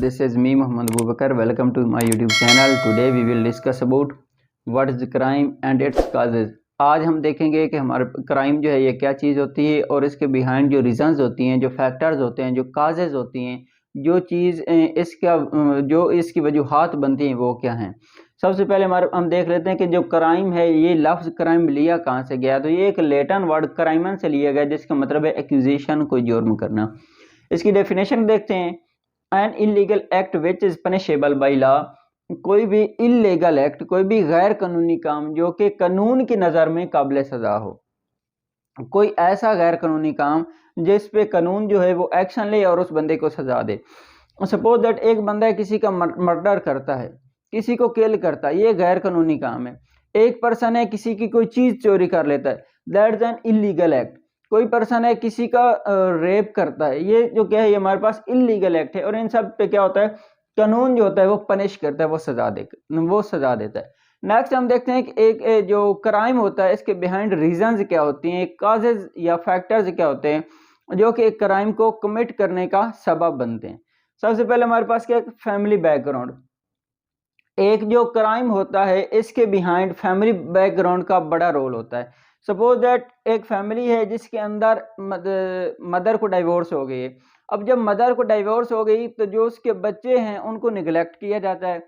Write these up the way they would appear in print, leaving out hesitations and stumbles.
this is me Muhammad Abubakar. Welcome to my YouTube channel. Today we will discuss about what is crime and its causes. आज हम देखेंगे कि हमारा crime जो है ये क्या चीज़ होती है और इसके बिहाइंड जो रीजंस होती हैं, जो फैक्टर्स होते हैं, जो काजेज होती हैं, जो चीज़ इसका जो इसकी वजूहात बनती हैं वो क्या हैं। सबसे पहले हम देख लेते हैं कि जो क्राइम है ये लफ्ज़ क्राइम लिया कहाँ से गया। तो ये एक लैटिन वर्ड क्राइमन से लिया गया जिसका मतलब है एक्यूजेशन, कोई जुर्म करना। इसकी डेफिनेशन देखते हैं। An illegal act which is punishable by law, कोई भी इलीगल एक्ट, कोई भी गैर कानूनी काम जो कि कानून की नज़र में काबिल सजा हो। कोई ऐसा गैर कानूनी काम जिस पे कानून जो है वो एक्शन ले और उस बंदे को सजा दे। सपोज दैट एक बंदा किसी का मर्डर करता है, किसी को किल करता है, ये गैर कानूनी काम है। एक पर्सन है किसी की कोई चीज़ चोरी कर लेता है, that is an illegal act. कोई पर्सन है किसी का रेप करता है, ये जो क्या है ये हमारे पास इलीगल एक्ट है। और इन सब पे क्या होता है, कानून जो होता है वो पनिश करता है, वो सजा देता है। नेक्स्ट हम देखते हैं कि एक जो क्राइम होता है इसके बिहाइंड रीजंस क्या होती हैं, काजेज या फैक्टर्स क्या होते हैं जो कि एक क्राइम को कमिट करने का सबब बनते हैं। सबसे पहले हमारे पास क्या, फैमिली बैकग्राउंड। एक जो क्राइम होता है इसके बिहाइंड फैमिली बैकग्राउंड का बड़ा रोल होता है। सपोज दैट एक फैमिली है जिसके अंदर मदर को डाइवोर्स हो गई है। अब जब मदर को डाइवोर्स हो गई तो जो उसके बच्चे हैं उनको निगलेक्ट किया जाता है,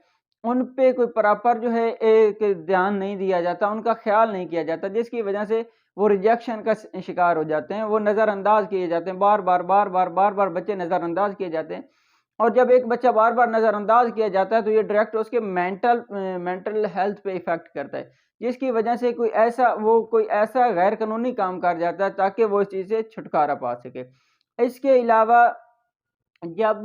उन पे कोई प्रॉपर जो है एक ध्यान नहीं दिया जाता, उनका ख्याल नहीं किया जाता, जिसकी वजह से वो रिजेक्शन का शिकार हो जाते हैं, वो नज़रअंदाज किए जाते हैं, बार बार बच्चे नज़रअंदाज किए जाते हैं। और जब एक बच्चा बार बार नज़रअंदाज किया जाता है तो ये डायरेक्ट उसके मेंटल हेल्थ पे इफेक्ट करता है, जिसकी वजह से कोई ऐसा गैर कानूनी काम कर जाता है ताकि वो इस चीज़ से छुटकारा पा सके। इसके अलावा जब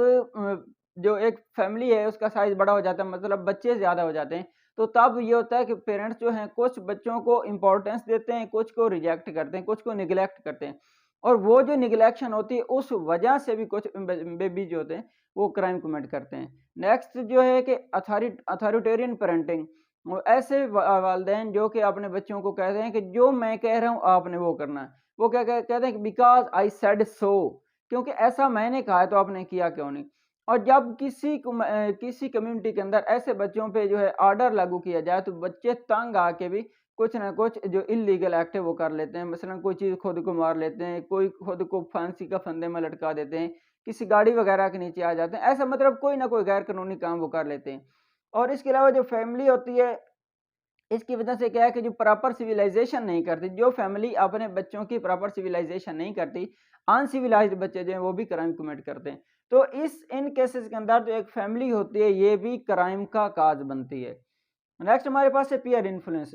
जो एक फैमिली है उसका साइज बड़ा हो जाता है, मतलब बच्चे ज़्यादा हो जाते हैं, तो तब ये होता है कि पेरेंट्स जो हैं कुछ बच्चों को इम्पोर्टेंस देते हैं, कुछ को रिजेक्ट करते हैं, कुछ को निगलेक्ट करते हैं। और वो जो निगलेक्शन होती है उस वजह से भी कुछ बेबी जो होते हैं वो क्राइम कमिट करते हैं। नेक्स्ट जो है कि अथॉरिटेरियन पेरेंटिंग, वो ऐसे वालिदैन जो कि अपने बच्चों को कहते हैं कि जो मैं कह रहा हूँ आपने वो करना है। वो क्या कहते हैं कि बिकॉज आई सेड सो, क्योंकि ऐसा मैंने कहा है तो आपने किया क्यों नहीं। और जब किसी कम्युनिटी के अंदर ऐसे बच्चों पे जो है ऑर्डर लागू किया जाए तो बच्चे तंग आके भी कुछ ना कुछ जो इलीगल एक्ट है वो कर लेते हैं। मसलन कोई चीज़ खुद को मार लेते हैं, कोई खुद को फांसी का फंदे में लटका देते हैं, किसी गाड़ी वगैरह के नीचे आ जाते हैं, ऐसा मतलब कोई ना कोई गैर कानूनी काम वो कर लेते हैं। और इसके अलावा जो फैमिली होती है इसकी वजह से क्या है कि जो प्रॉपर सिविलाइजेशन नहीं करती, जो फैमिली अपने बच्चों की प्रॉपर सिविलाइजेशन नहीं करती, अनसिविलाइज्ड बच्चे जो हैं वो भी क्राइम कमिट करते हैं। तो इन केसेस के अंदर जो एक फैमिली होती है ये भी क्राइम का काज बनती है। नेक्स्ट हमारे पास है पीयर इन्फ्लुएंस।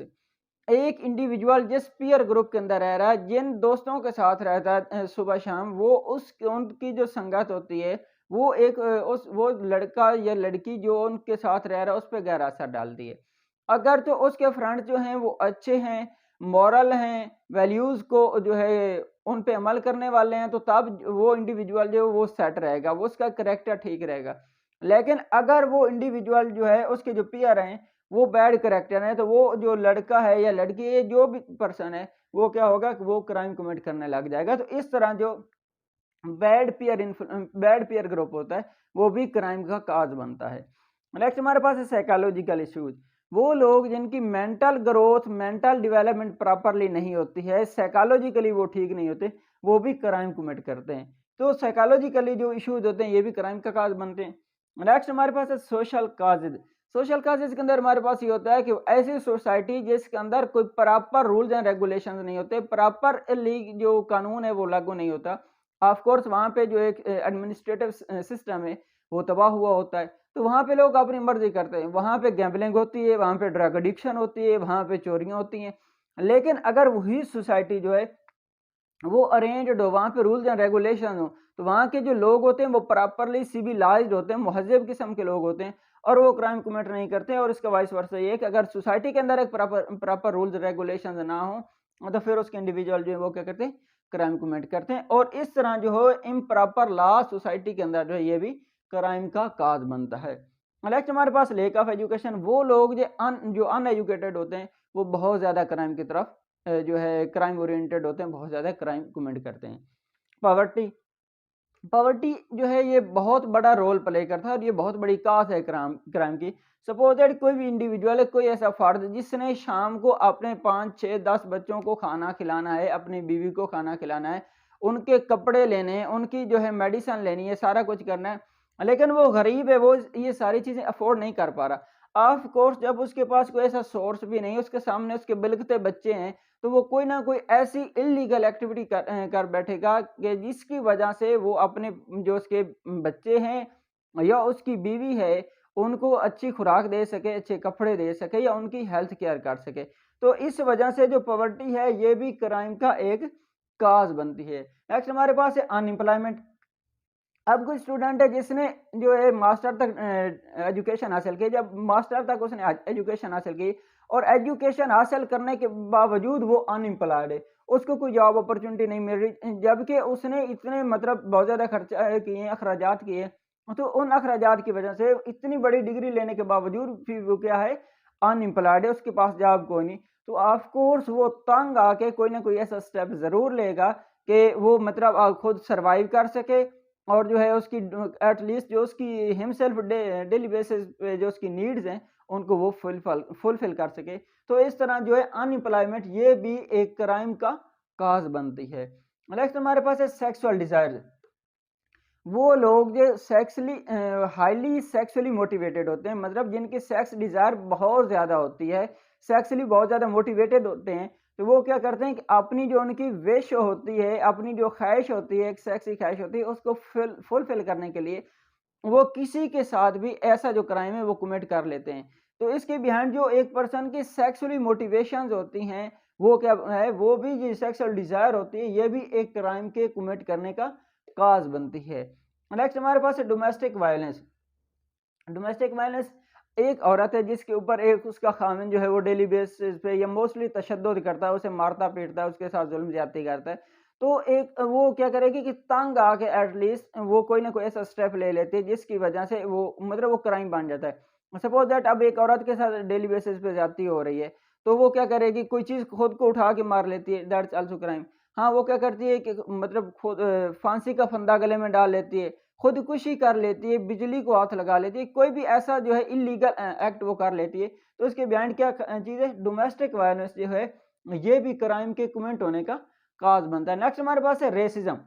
एक इंडिविजुअल जिस पीयर ग्रुप के अंदर रह रहा है, जिन दोस्तों के साथ रहता है सुबह शाम, वो उनकी जो संगत होती है वो वो लड़का या लड़की जो उनके साथ रह रहा है उस पर गहरा असर डालती है। अगर तो उसके फ्रेंड्स जो हैं वो अच्छे हैं, मॉरल हैं, वैल्यूज़ को जो है उन पे अमल करने वाले हैं, तो तब वो इंडिविजुअल जो है वो सेट रहेगा, वो उसका करैक्टर ठीक रहेगा। लेकिन अगर वो इंडिविजुअल जो है उसके जो पीयर हैं वो बैड करैक्टर है, तो वो जो लड़का है या लड़की है, जो भी पर्सन है, वो क्या होगा कि वो क्राइम कमिट करने लग जाएगा। तो इस तरह जो बैड पीयर ग्रुप होता है वो भी क्राइम का काज बनता है। नेक्स्ट हमारे पास है साइकोलॉजिकल इश्यूज। वो लोग जिनकी mental growth, mental development properly नहीं होती है, साइकोलॉजिकली वो ठीक नहीं होते, वो भी क्राइम कमिट करते हैं। तो साइकोलॉजिकली जो इश्यूज होते हैं ये भी क्राइम का काज बनते हैं। नेक्स्ट हमारे पास है सोशल काजेज। सोशल काजेज के अंदर हमारे पास ये होता है कि ऐसी सोसाइटी जिसके अंदर कोई प्रॉपर रूल्स एंड रेगुलेशंस नहीं होते, प्रॉपर जो कानून है वो लागू नहीं होता। ऑफ कोर्स वहाँ पे जो एक एडमिनिस्ट्रेटिव सिस्टम है वो तबाह हुआ होता है, तो वहाँ पे लोग अपनी मर्जी करते हैं। वहाँ पे गैम्बलिंग होती है, वहाँ पे ड्रग एडिक्शन होती है, वहाँ पे चोरियाँ होती हैं। लेकिन अगर वही सोसाइटी जो है वो अरेंज्ड हो, वहाँ पे रूल्स एंड रेगुलेशन हो, तो वहाँ के जो लोग होते हैं वो प्रॉपरली सिविलाइज्ड होते हैं, महज़ब किस्म के लोग होते हैं और वो क्राइम कमिट नहीं करते हैं। और इसका वाइस वर्सा ये है कि अगर सोसाइटी के अंदर एक प्रॉपर रूल्स रेगुलेशन ना हो तो फिर उसके इंडिविजुअल जो है वो क्या करते हैं, क्राइम कमिट करते हैं। और इस तरह जो हो इम्प्रॉपर लॉ सोसाइटी के अंदर जो है ये भी क्राइम का काज बनता है। नेक्स्ट हमारे पास लेक ऑफ एजुकेशन। वो लोग जो अनएजुकेटेड होते हैं वो बहुत ज़्यादा क्राइम की तरफ जो है क्राइम ओरिएंटेड होते हैं, बहुत ज़्यादा क्राइम कमिट करते हैं। पॉवर्टी, पॉवर्टी जो है ये बहुत बड़ा रोल प्ले करता है और ये बहुत बड़ी काज है क्राइम क्राइम की। सपोज दैट कोई भी इंडिविजुअल है, कोई ऐसा फर्द जिसने शाम को अपने 5 6 10 बच्चों को खाना खिलाना है, अपनी बीवी को खाना खिलाना है, उनके कपड़े लेने हैं, उनकी जो है मेडिसिन लेनी है, सारा कुछ करना है, लेकिन वो गरीब है, वो ये सारी चीजें अफोर्ड नहीं कर पा रहा। ऑफ कोर्स जब उसके पास कोई ऐसा सोर्स भी नहीं, उसके सामने उसके बिलखते बच्चे हैं, तो वो कोई ना कोई ऐसी इल्लीगल एक्टिविटी कर बैठेगा कि जिसकी वजह से वो अपने जो उसके बच्चे हैं या उसकी बीवी है, उनको अच्छी खुराक दे सके, अच्छे कपड़े दे सके या उनकी हेल्थ केयर कर सके। तो इस वजह से जो पॉवर्टी है ये भी क्राइम का एक काज बनती है। नेक्स्ट हमारे पास है अनएम्प्लॉयमेंट। अब कोई स्टूडेंट है जिसने जो है मास्टर तक एजुकेशन हासिल की, जब मास्टर तक उसने एजुकेशन हासिल की और एजुकेशन हासिल करने के बावजूद वो अनएम्प्लॉयड है, उसको कोई जॉब अपॉर्चुनिटी नहीं मिल रही, जबकि उसने इतने मतलब बहुत ज़्यादा खर्चा किए हैं, अखराजात किए, तो उन अखराजात की वजह से इतनी बड़ी डिग्री लेने के बावजूद फिर वो क्या है, अनएम्प्लॉयड है, उसके पास जॉब कोई नहीं। तो ऑफ कोर्स वो तंग आके कोई ना कोई ऐसा स्टेप ज़रूर लेगा कि वो मतलब खुद सर्वाइव कर सके और जो है उसकी एटलीस्ट जो उसकी हिमसेल्फ डेली बेसिस पे जो उसकी नीड्स हैं उनको वो फुलफिल कर सके। तो इस तरह जो है अनएम्प्लॉयमेंट ये भी एक क्राइम का काज बनती है। नेक्स्ट हमारे पास है सेक्सुअल डिजायर। वो लोग जो सेक्सुअली हाईली सेक्सुअली मोटिवेटेड होते हैं, मतलब जिनकी सेक्स डिजायर बहुत ज्यादा होती है, सेक्सुअली बहुत ज्यादा मोटिवेटेड होते हैं, तो वो क्या करते हैं कि अपनी जो उनकी विश होती है, अपनी जो ख्वाहिश होती है, एक सेक्सी ख्वाहिश होती है, उसको फुलफिल करने के लिए वो किसी के साथ भी ऐसा जो क्राइम है वो कमिट कर लेते हैं। तो इसके बिहाइंड जो एक पर्सन की सेक्सुअली मोटिवेशंस होती हैं, वो क्या है, वो भी जो सेक्सुअल डिजायर होती है, ये भी एक क्राइम के कमिट करने का काज बनती है। नेक्स्ट हमारे पास है डोमेस्टिक वायलेंस। डोमेस्टिक वायलेंस एक औरत है जिसके ऊपर एक उसका खामिन जो है वो डेली बेसिस पे या मोस्टली तशद्दुद करता है, उसे मारता पीटता है, उसके साथ जुल्म ज्यादती करता है। तो एक वो क्या करेगी कि तंग आके एटलीस्ट वो कोई ना कोई ऐसा स्टेप ले लेती है जिसकी वजह से वो मतलब वो क्राइम बन जाता है। सपोज दैट अब एक औरत के साथ डेली बेसिस पे ज्यादती हो रही है, तो वो क्या करेगी, कोई चीज खुद को उठा के मार लेती है, दैट्स आल्सो क्राइम। हाँ, वो क्या करती है कि मतलब खुद फांसी का फंदा गले में डाल लेती है, खुदकुशी कर लेती है, बिजली को हाथ लगा लेती है, कोई भी ऐसा जो है इल्लीगल एक्ट वो कर लेती है। तो उसके बिहाइंड क्या चीज़ है, डोमेस्टिक वायलेंस जो है, ये भी क्राइम के कमिट होने का काज बनता है। नेक्स्ट हमारे पास है रेसिज्म।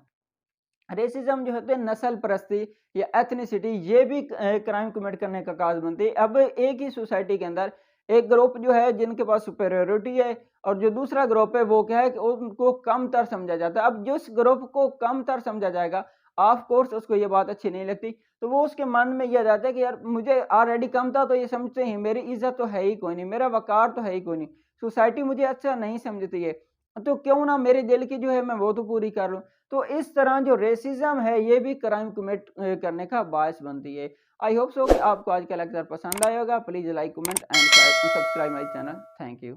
रेसिज्म जो होते हैं नस्ल परस्ती या एथनिसिटी, ये भी क्राइम कमिट करने का काज बनती है। अब एक ही सोसाइटी के अंदर एक ग्रुप जो है जिनके पास सुपेरियोरिटी है और जो दूसरा ग्रुप है वो क्या है कि उनको कमतर समझा जाता है। अब जिस ग्रुप को कमतर समझा जाएगा, ऑफ कोर्स उसको ये बात अच्छी नहीं लगती, तो वो उसके मन में ये आ जाता है कि यार मुझे ऑलरेडी कम था, तो ये समझते हैं मेरी इज्जत तो है ही कोई नहीं, मेरा वकार तो है ही कोई नहीं, सोसाइटी मुझे अच्छा नहीं समझती है, तो क्यों ना मेरे दिल की जो है मैं वो तो पूरी कर लूं। तो इस तरह जो रेसिज्म है ये भी क्राइम कमिट करने का बायस बनती है। आई होप सो कि आपको आज का लेक्चर पसंद आया होगा। Please like comment and subscribe my channel. Thank you.